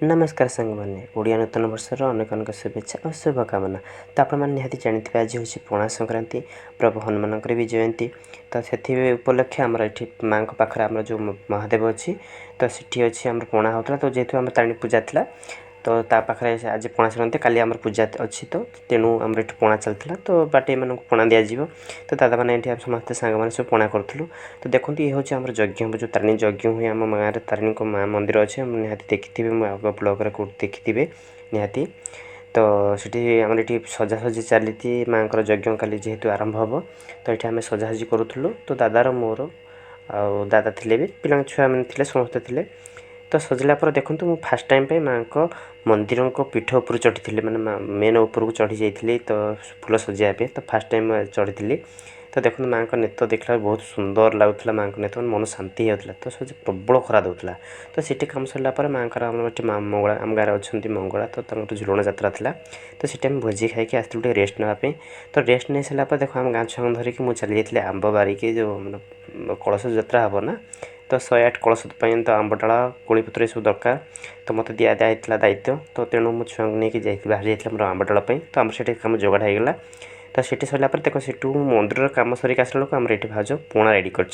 नमस्कार साଙ୍ଗमाने ओडिया नूतन वर्षर अनेक अनेक शुभेच्छा और शुभकामना। तो आपण मैंने निहाती जानते आज हूँ पणा संक्रांति प्रभु हनुमान भी जयंती। तो से उपलक्षे आमर ये माँ पाखे आम जो महादेव अच्छी तो सी अच्छी आम पणा होता तो जेहेतु आम तारिणी पूजा था तो पाखे आज पणा संक्रांति काली आम पूजा अच्छी तो तेणु आम ये पणा चलता तो बाटे मानक पणा दिज्व तो दादा मैंने ये समस्त सांग मैंने सब पणा करूँ। तो देखो ये हूँ आम यज्ञ जो तारिणी यज्ञ हुए आम गाँव तारिणी माँ मंदिर अच्छे निहाती देखिथे आग ब्लग्रे कौट देखिथे निहाती। तो सीठी आम ये सजासजी चली माँ यज्ञ काली जेहेतु आरंभ हम तो ये आम सजासजी करूँ तो दादार मोर आ दादा थे भी पिला छुआ मैंने समस्ते थे। तो सजला पर देखूँ मुझे फास्ट टाइम पे माँ को मंदिर को पीठ उपर चढ़ी मैंने मेन उपरको चढ़ी जाइए तो फूल सजाइए तो फास्ट टाइम चढ़ी। तो देखो माँ का नेत्र देखला बहुत सुंदर लगुला माँ का नेत्र मन शांति होता तो सज प्रबल खरा दूसरा। तो सीटी कम सरला माँ का मंगला आम गाँव अच्छा मंगला तो झुलण जात्रा था तो सीटी आम भोजी खाई आसलु रेस्ट नापी। तो रेस्ट नहीं सारापर देखो आम गाँ छुआ धरिकी मुझे चली जाइए आंब बारिकी जो कलश यात्रा हम ना तो 108 कलश तो आंब डाला कोलीपत्र सब दरकार तो मत दिखाई दायित्व तो तेणु मो छुआ नहीं जाइए बाहरी जाइए मोर आंब डाला तो आम से कम जोगाड़ होगा। तो सीटी सरला देखो सीटू मंदिर कम सरिक आसला आम ये भाज पणा रेडी कर।